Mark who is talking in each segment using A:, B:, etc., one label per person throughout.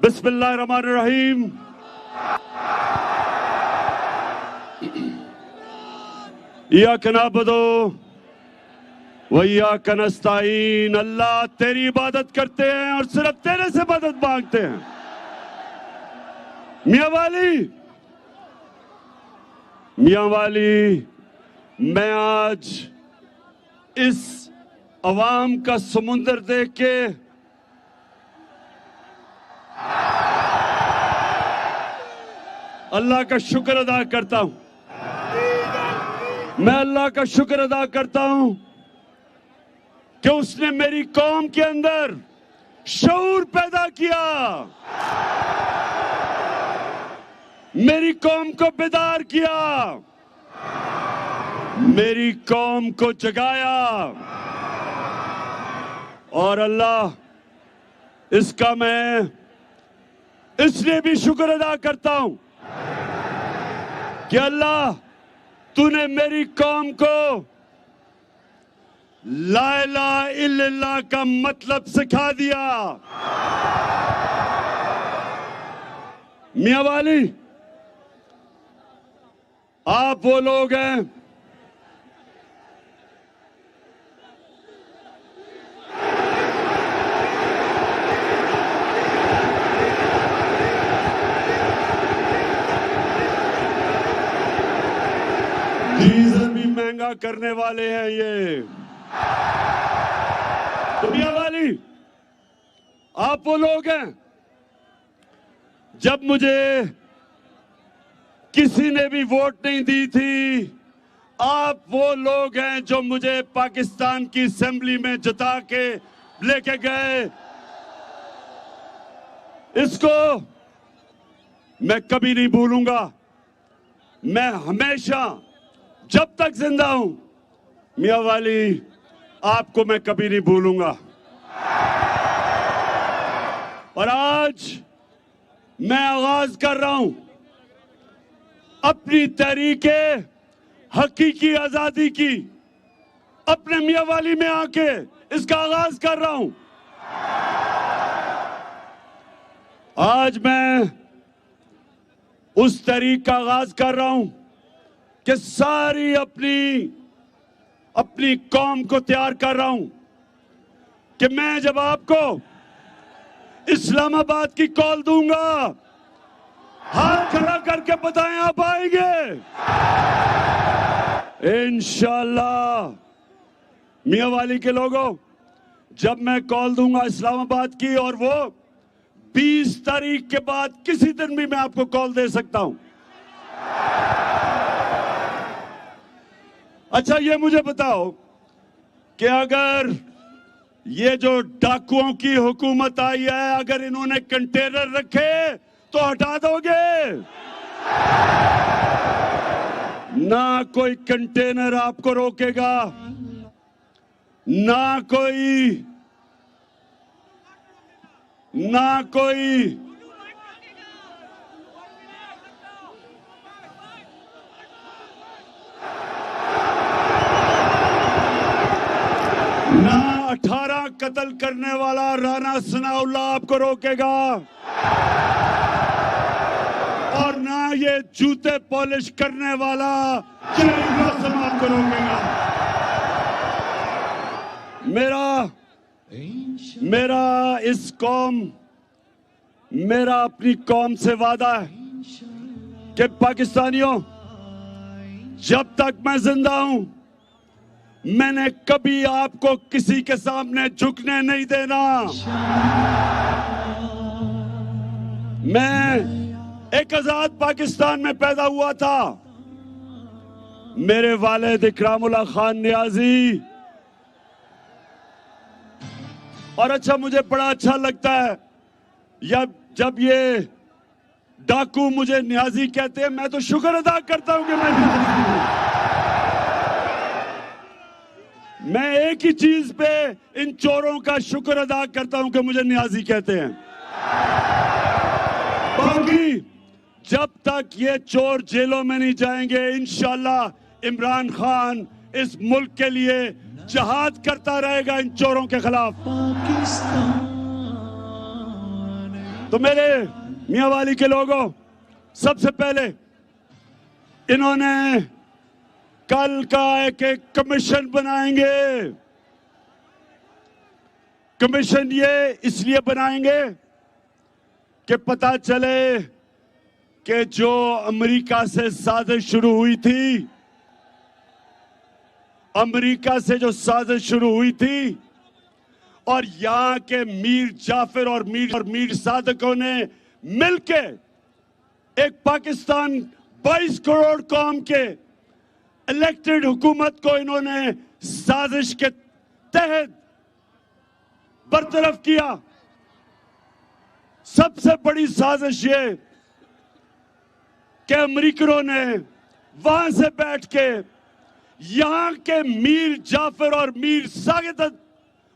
A: بسم اللہ الرحمن الرحیم. ایاک نعبد و ایاک نستعین. اللہ تیری عبادت کرتے ہیں اور صرف تیرے سے مدد مانگتے ہیں. میاں والی میں آج اس عوام کا سمندر دیکھ کے اللہ کا شکر ادا کرتا ہوں. میں اللہ کا شکر ادا کرتا ہوں کہ اس نے میری قوم کے اندر شعور پیدا کیا، میری قوم کو بیدار کیا، میری قوم کو جگایا. اور اللہ اس کا میں اس لیے بھی شکر ادا کرتا ہوں کہ اللہ تو نے میری قوم کو لا الہ الا اللہ کا مطلب سکھا دیا. میاں والی آپ وہ لوگ ہیں ڈیزل بھی مہنگا کرنے والے ہیں یہ. تو میاں والی آپ وہ لوگ ہیں جب مجھے کسی نے بھی ووٹ نہیں دی تھی، آپ وہ لوگ ہیں جو مجھے پاکستان کی اسمبلی میں جتا کے لے کے گئے. اس کو میں کبھی نہیں بھولوں گا. میں ہمیشہ جب تک زندہ ہوں میاں والی آپ کو میں کبھی نہیں بھولوں گا. اور آج میں آغاز کر رہا ہوں اپنی تحریک حقیقی آزادی کی. اپنے میاں والی میں آ کے اس کا آغاز کر رہا ہوں. آج میں اس تحریک کا آغاز کر رہا ہوں کہ ساری اپنی قوم کو تیار کر رہا ہوں کہ میں جب آپ کو اسلام آباد کی کال دوں گا، ہاتھ کھڑا کر کے بتائیں آپ آئیں گے انشاءاللہ. میاں والی کے لوگوں، جب میں کال دوں گا اسلام آباد کی، اور وہ 20 تاریخ کے بعد کسی دن بھی میں آپ کو کال دے سکتا ہوں. اچھا یہ مجھے بتاؤ کہ اگر یہ جو ڈاکوؤں کی حکومت آئی ہے، اگر انہوں نے کنٹینر رکھے تو ہٹا دو گے؟ نہ کوئی کنٹینر آپ کو روکے گا، نہ کوئی نہ 18 قتل کرنے والا رانا ثناء اللہ آپ کو روکے گا، اور نہ یہ جوتے پالش کرنے والا قاسم آپ کو روکے گا. میرا اپنی قوم سے وعدہ ہے کہ پاکستانیوں، جب تک میں زندہ ہوں میں نے کبھی آپ کو کسی کے سامنے جھکنے نہیں دینا. میں ایک آزاد پاکستان میں پیدا ہوا تھا. میرے والد اکرام اللہ خان نیازی، اور اچھا مجھے بڑا اچھا لگتا ہے جب یہ ڈاکو مجھے نیازی کہتے ہیں. میں تو شکر ادا کرتا ہوں کہ میں ایک ہی چیز پہ ان چوروں کا شکر ادا کرتا ہوں کہ مجھے نیازی کہتے ہیں. باقی جب تک یہ چور جیلوں میں نہیں جائیں گے، انشاءاللہ عمران خان اس ملک کے لیے جہاد کرتا رہے گا ان چوروں کے خلاف. تو میرے میاں والی کے لوگوں، سب سے پہلے انہوں نے کل کا ایک کمیشن بنائیں گے. کمیشن یہ اس لیے بنائیں گے کہ پتہ چلے کہ جو امریکہ سے سازش شروع ہوئی تھی، امریکہ سے جو سازش شروع ہوئی تھی اور یہاں کے میر جعفر اور میر صادقوں نے مل کے ایک پاکستان 22 کروڑ قوم کے الیکٹڈ حکومت کو انہوں نے سازش کے تحت برطرف کیا. سب سے بڑی سازش یہ کہ امریکنوں نے وہاں سے بیٹھ کے یہاں کے میر جعفر اور میر ساغت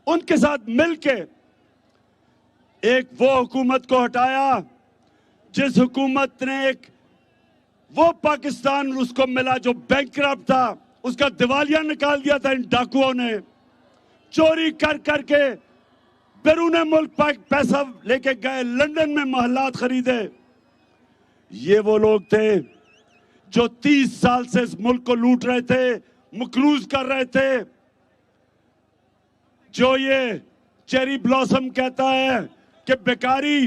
A: ان کے ساتھ مل کے ایک وہ حکومت کو ہٹایا جس حکومت نے ایک وہ پاکستان اس کو ملا جو بینکرپٹ تھا، اس کا دیوالیہ نکال دیا تھا ان ڈاکوؤں نے. چوری کر کر کے بیرون ملک پیسہ لے کے گئے، لندن میں محلات خریدے. یہ وہ لوگ تھے جو 30 سال سے اس ملک کو لوٹ رہے تھے، مقروض کر رہے تھے. جو یہ چیری بلاسم کہتا ہے کہ بیکاری،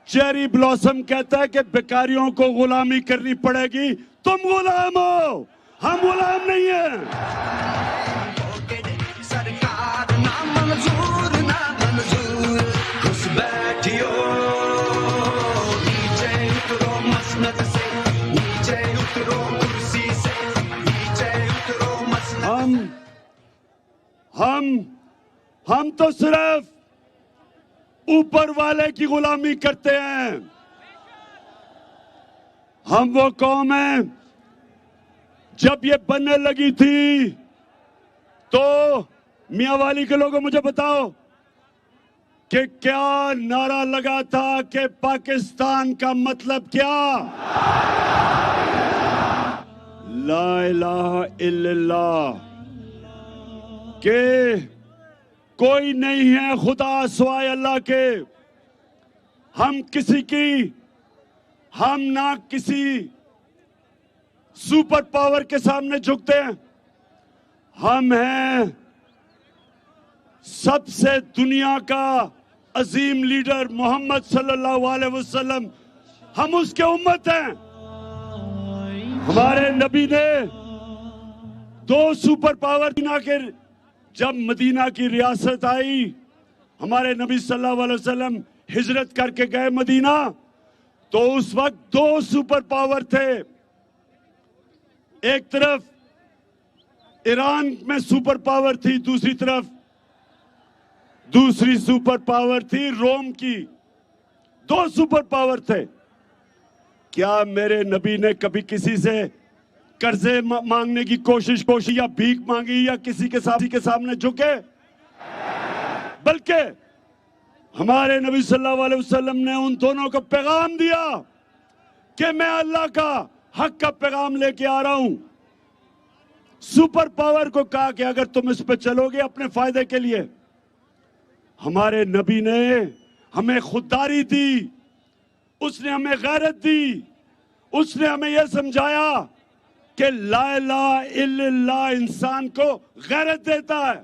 A: چیری بلاسم کہتا ہے کہ بیکاریوں کو غلامی کرنی پڑے گی. تم غلام ہو، ہم غلام نہیں ہیں. ہم تو صرف اوپر والے کی غلامی کرتے ہیں. ہم وہ قوم ہیں، جب یہ بننے لگی تھی تو میاں والی کے لوگوں مجھے بتاؤ کہ کیا نعرہ لگا تھا کہ پاکستان کا مطلب کیا؟ لا الہ الا اللہ، کہ کوئی نہیں ہے خدا سوائے اللہ کے. ہم کسی کی، ہم نہ کسی سپر پاور کے سامنے جھکتے ہیں. ہم ہیں سب سے دنیا کا عظیم لیڈر محمد صلی اللہ علیہ وسلم، ہم اس کے امت ہیں. ہمارے نبی نے 2 سپر پاور جب مدینہ کی ریاست آئی، ہمارے نبی صلی اللہ علیہ وسلم ہجرت کر کے گئے مدینہ، تو اس وقت 2 سپر پاور تھے. ایک طرف ایران میں سپر پاور تھی، دوسری سپر پاور تھی روم کی. 2 سپر پاور تھے. کیا میرے نبی نے کبھی کسی سے قرضے مانگنے کی کوشش یا بھیک مانگی یا کسی کے سامنے جھکے؟ بلکہ ہمارے نبی صلی اللہ علیہ وسلم نے ان دونوں کو پیغام دیا کہ میں اللہ کا حق کا پیغام لے کے آ رہا ہوں. سپر پاور کو کہا کہ اگر تم اس پہ چلو گے اپنے فائدے کے لیے. ہمارے نبی نے ہمیں خودداری دی، اس نے ہمیں غیرت دی، اس نے ہمیں یہ سمجھایا کہ لا الہ الا اللہ انسان کو غیرت دیتا ہے،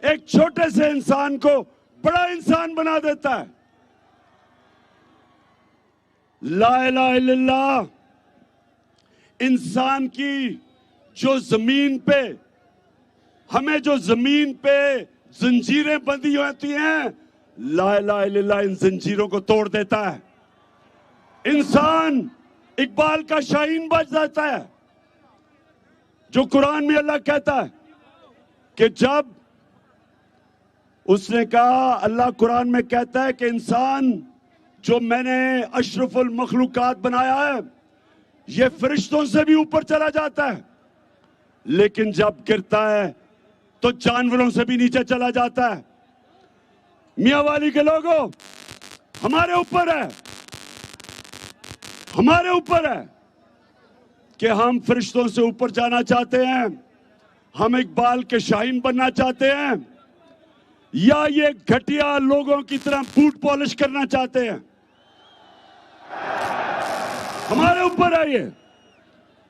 A: ایک چھوٹے سے انسان کو بڑا انسان بنا دیتا ہے. لا الہ الا اللہ انسان کی جو زمین پہ، ہمیں جو زمین پہ زنجیریں بندھی ہوتی ہیں، لا الہ الا اللہ ان زنجیروں کو توڑ دیتا ہے. انسان اقبال کا شاہین بج جاتا ہے. جو قرآن میں اللہ کہتا ہے کہ جب اس نے کہا، اللہ قرآن میں کہتا ہے کہ انسان جو میں نے اشرف المخلوقات بنایا ہے یہ فرشتوں سے بھی اوپر چلا جاتا ہے، لیکن جب گرتا ہے تو جانوروں سے بھی نیچے چلا جاتا ہے. میاں والی کے لوگوں، ہمارے اوپر ہے کہ ہم فرشتوں سے اوپر جانا چاہتے ہیں، ہم اقبال کے شاہین بننا چاہتے ہیں، یا یہ گھٹیا لوگوں کی طرح بوٹ پالش کرنا چاہتے ہیں؟ ہمارے اوپر ہے یہ.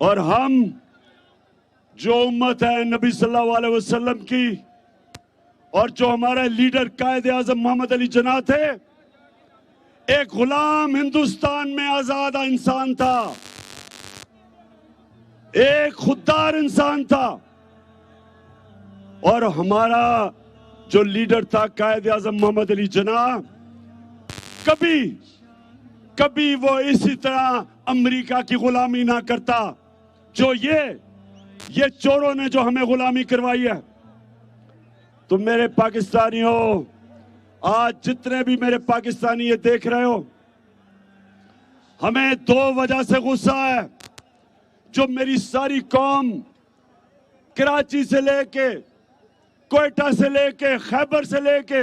A: اور ہم جو امت ہے نبی صلی اللہ علیہ وسلم کی، اور جو ہمارے لیڈر قائد اعظم محمد علی جناح تھے، ایک غلام ہندوستان میں آزادہ انسان تھا، ایک خوددار انسان تھا. اور ہمارا جو لیڈر تھا قائد اعظم محمد علی جناح، کبھی وہ اسی طرح امریکہ کی غلامی نہ کرتا جو یہ چوروں نے جو ہمیں غلامی کروائی ہے. تو میرے پاکستانیوں، آج جتنے بھی میرے پاکستانی یہ دیکھ رہے ہو، ہمیں دو وجہ سے غصہ ہے. جو میری ساری قوم کراچی سے لے کے، کوئٹہ سے لے کے، خیبر سے لے کے،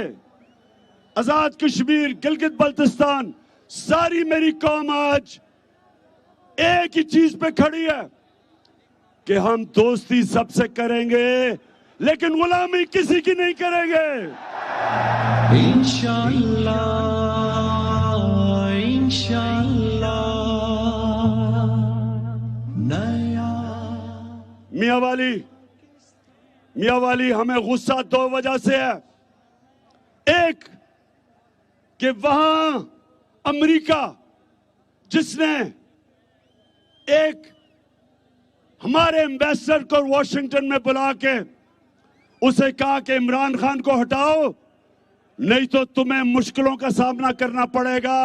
A: آزاد کشمیر، گلگت بلتستان، ساری میری قوم آج ایک ہی چیز پہ کھڑی ہے کہ ہم دوستی سب سے کریں گے لیکن غلامی کسی کی نہیں کریں گے.
B: انشاءاللہ انشاءاللہ.
A: میاں والی ہمیں غصہ دو وجہ سے ہے. ایک کہ وہاں امریکہ جس نے ایک ہمارے ایمبیسڈر کو واشنگٹن میں بلا کے اسے کہا کہ عمران خان کو ہٹاؤ نہیں تو تمہیں مشکلوں کا سامنا کرنا پڑے گا.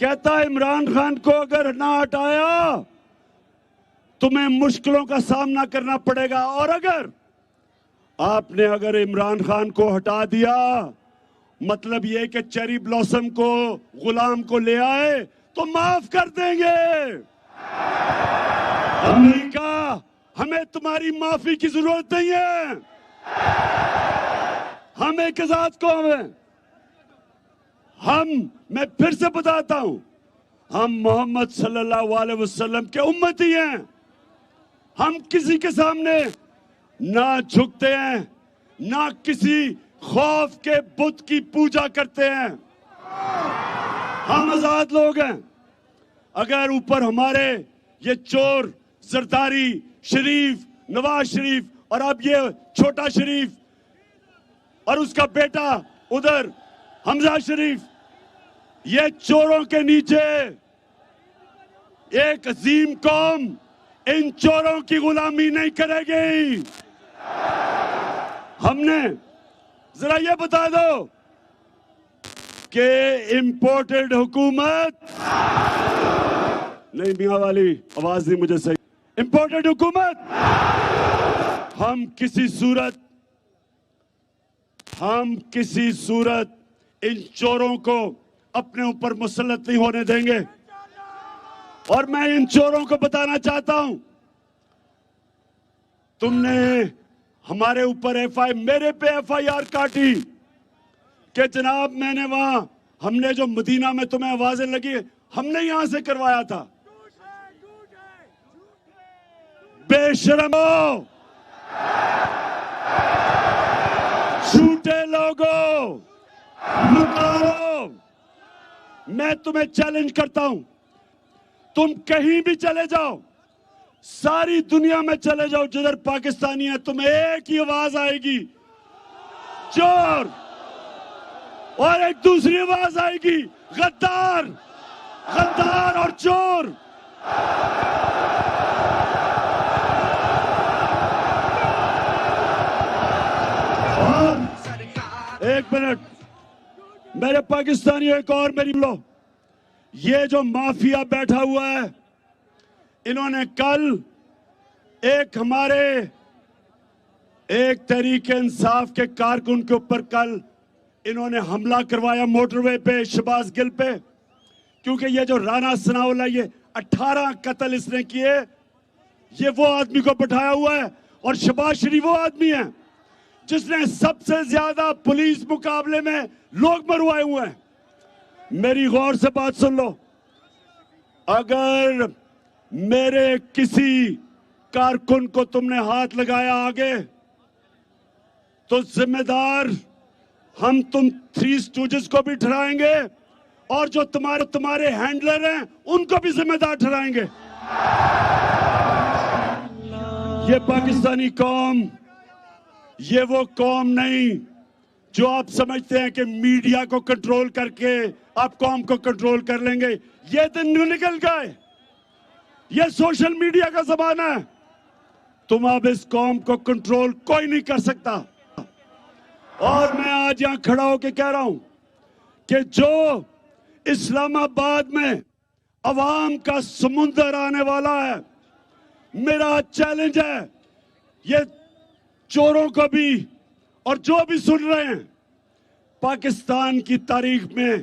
A: کہتا ہے عمران خان کو اگر نہ ہٹایا تمہیں مشکلوں کا سامنا کرنا پڑے گا، اور اگر عمران خان کو ہٹا دیا مطلب یہ کہ چیری بلاسم کو، غلام کو لے آئے تو معاف کر دیں گے. امریکہ، ہمیں تمہاری معافی کی ضرورت نہیں ہے. ہم ایک ذات قوم ہیں. میں پھر سے بتاتا ہوں، ہم محمد صلی اللہ علیہ وسلم کے امتی ہیں. ہم کسی کے سامنے نہ جھکتے ہیں، نہ کسی خوف کے بت کی پوجا کرتے ہیں. ہم آزاد لوگ ہیں. اگر اوپر ہمارے یہ چور زرداری، شریف، نواز شریف، اور اب یہ چھوٹا شریف اور اس کا بیٹا ادھر حمزہ شریف، یہ چوروں کے نیچے ایک عظیم قوم ان چوروں کی غلامی نہیں کرے گی. ہم نے ذرا یہ بتا دو کہ امپورٹڈ حکومت نہیں، میاں والی آواز نہیں مجھے صحیح. امپورٹڈ حکومت ہم کسی صورت ان چوروں کو اپنے اوپر مسلط نہیں ہونے دیں گے. اور میں ان چوروں کو بتانا چاہتا ہوں، تم نے ہمارے اوپر میرے پہ ایف آئی آر کاٹی کہ جناب میں نے وہاں، ہم نے جو مدینہ میں تمہیں آوازیں لگی ہم نے یہاں سے کروایا تھا. بے شرمو، جھوٹے لوگوں، مکارو، میں تمہیں چیلنج کرتا ہوں، تم کہیں بھی چلے جاؤ، ساری دنیا میں چلے جاؤ جدھر پاکستانی ہے، تمہیں ایک ہی آواز آئے گی، چور. اور ایک دوسری آواز آئے گی، غدار، غدار اور چور. ایک منٹ میرے پاکستانیوں، ایک اور میری لو. یہ جو مافیا بیٹھا ہوا ہے، انہوں نے کل ایک تحریک انصاف کے کارکن کے اوپر کل انہوں نے حملہ کروایا موٹر وے پہ، شہباز گل پہ. کیونکہ یہ جو رانا ثناءاللہ، یہ 18 قتل اس نے کیے، یہ وہ آدمی کو بٹھایا ہوا ہے. اور شہباز شریف وہ آدمی ہے جس نے سب سے زیادہ پولیس مقابلے میں لوگ مروائے ہوئے ہیں. میری غور سے بات سن لو، اگر میرے کسی کارکن کو تم نے ہاتھ لگایا آگے تو ذمہ دار ہم تم تھری اسٹوجز کو بھی ٹھہرائیں گے اور جو تمہارے ہینڈلر ہیں ان کو بھی ذمہ دار ٹھہرائیں گے. یہ پاکستانی قوم یہ وہ قوم نہیں جو آپ سمجھتے ہیں کہ میڈیا کو کنٹرول کر کے آپ قوم کو کنٹرول کر لیں گے. یہ دن نکل گئے. یہ سوشل میڈیا کا زمانہ ہے. تم اب اس قوم کو کنٹرول کوئی نہیں کر سکتا. اور میں آج یہاں کھڑا ہو کے کہہ رہا ہوں کہ جو اسلام آباد میں عوام کا سمندر آنے والا ہے, میرا چیلنج ہے یہ چوروں کو بھی اور جو بھی سن رہے ہیں, پاکستان کی تاریخ میں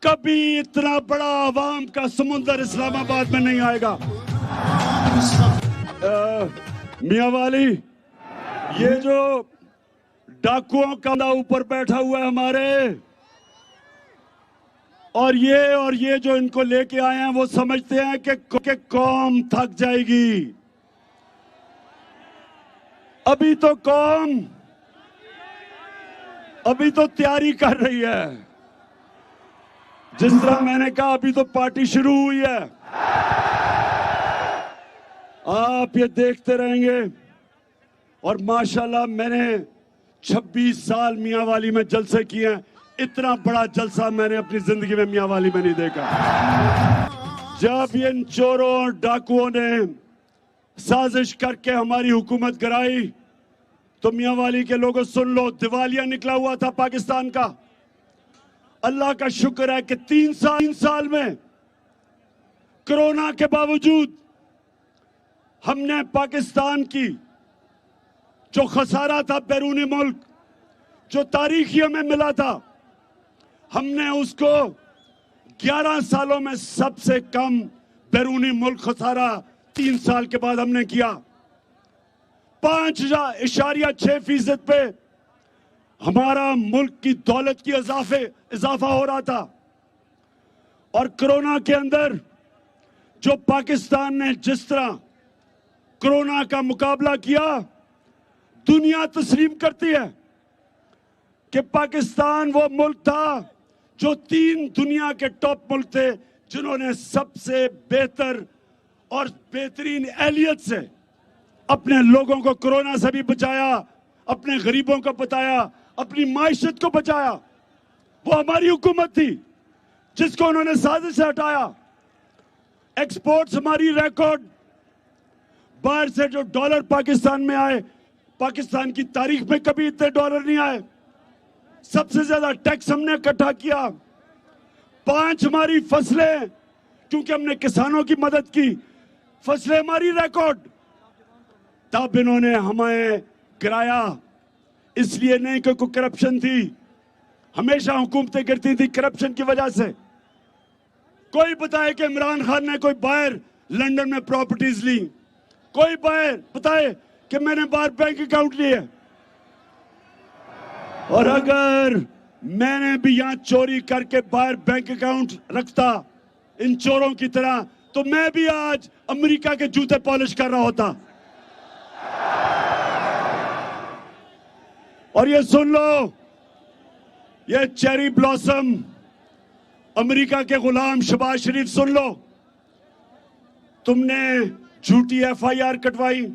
A: کبھی اتنا بڑا عوام کا سمندر اسلام آباد میں نہیں آئے گا. میاں والی, یہ جو ڈاکوؤں کا اوپر بیٹھا ہوا ہے ہمارے, اور یہ جو ان کو لے کے آئے ہیں وہ سمجھتے ہیں کہ قوم تھک جائے گی. ابھی تو قوم تیاری کر رہی ہے. جس طرح میں نے کہا ابھی تو پارٹی شروع ہوئی ہے. آپ یہ دیکھتے رہیں گے. اور ماشاءاللہ میں نے 26 سال میاں والی میں جلسے کیے ہیں. اتنا بڑا جلسہ میں نے اپنی زندگی میں میاں والی میں نہیں دیکھا. جب ان چوروں اور ڈاکوؤں نے سازش کر کے ہماری حکومت گرائی تو میاں والی کے لوگوں سن لو, دیوالیہ نکلا ہوا تھا پاکستان کا. اللہ کا شکر ہے کہ 3 سال میں کرونا کے باوجود ہم نے پاکستان کی جو خسارہ تھا بیرونی ملک, جو تاریخی ہمیں ملا تھا, ہم نے اس کو 11 سالوں میں سب سے کم بیرونی ملک خسارہ 3 سال کے بعد ہم نے کیا. 5.6% پہ ہمارا ملک کی دولت کی اضافہ ہو رہا تھا. اور کرونا کے اندر جو پاکستان نے جس طرح کرونا کا مقابلہ کیا, دنیا تسلیم کرتی ہے کہ پاکستان وہ ملک تھا جو 3 دنیا کے ٹاپ ملک تھے جنہوں نے سب سے بہتر اور بہترین اہلیت سے اپنے لوگوں کو کرونا سے بھی بچایا, اپنے غریبوں کو بچایا, اپنی معیشت کو بچایا. وہ ہماری حکومت تھی جس کو انہوں نے سازش سے ہٹایا. ایکسپورٹس ہماری ریکارڈ, باہر سے جو ڈالر پاکستان میں آئے, پاکستان کی تاریخ میں کبھی اتنے ڈالر نہیں آئے. سب سے زیادہ ٹیکس ہم نے اکٹھا کیا. 5 ہماری فصلیں, کیونکہ ہم نے کسانوں کی مدد کی, فصلیں ہماری ریکارڈ. تب انہوں نے ہمیں گرایا. اس لیے نہیں کہ کوئی کرپشن تھی, ہمیشہ حکومتیں کرتی تھی کرپشن کی وجہ سے. کوئی بتائے کہ عمران خان نے کوئی باہر لنڈن میں پراپرٹیز لی, کوئی باہر بتائے کہ میں نے باہر بینک اکاؤنٹ لیے. اور اگر میں نے بھی یہاں چوری کر کے باہر بینک اکاؤنٹ رکھتا ان چوروں کی طرح, تو میں بھی آج امریکہ کے جوتے پالش کر رہا ہوتا. اور یہ سن لو, یہ چیری بلاسم امریکہ کے غلام شہباز شریف, سن لو, تم نے جھوٹی FIR کٹوائی,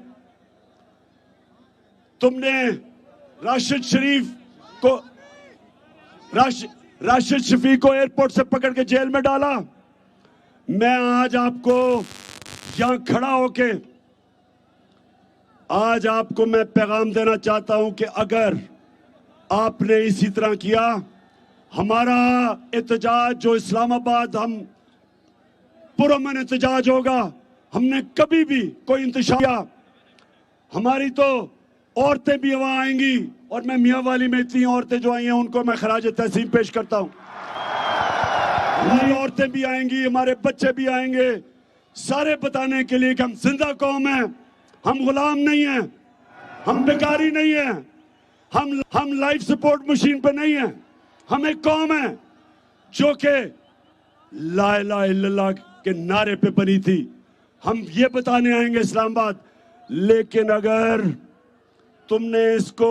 A: تم نے راشد شفیق کو ایئرپورٹ سے پکڑ کے جیل میں ڈالا. میں آج آپ کو یہاں کھڑا ہو کے آج آپ کو میں پیغام دینا چاہتا ہوں کہ اگر آپ نے اسی طرح کیا, ہمارا احتجاج جو اسلام آباد ہم پرامن احتجاج ہوگا. ہم نے کبھی بھی کوئی انتشار کیا, ہماری تو عورتیں بھی وہاں آئیں گی, اور میں میاں والی میں اتنی عورتیں جو آئی ہیں ان کو میں خراج تحسین پیش کرتا ہوں. ہماری عورتیں بھی آئیں گی, ہمارے بچے بھی آئیں گے, سارے بتانے کے لیے کہ ہم زندہ قوم ہیں, ہم غلام نہیں ہیں, ہم بیکاری نہیں ہیں, ہم لائف سپورٹ مشین پہ نہیں ہیں. ہم ایک قوم ہے جو کہ لا الہ الا اللہ کے نعرے پہ بنی تھی. ہم یہ بتانے آئیں گے اسلام آباد. لیکن اگر تم نے اس کو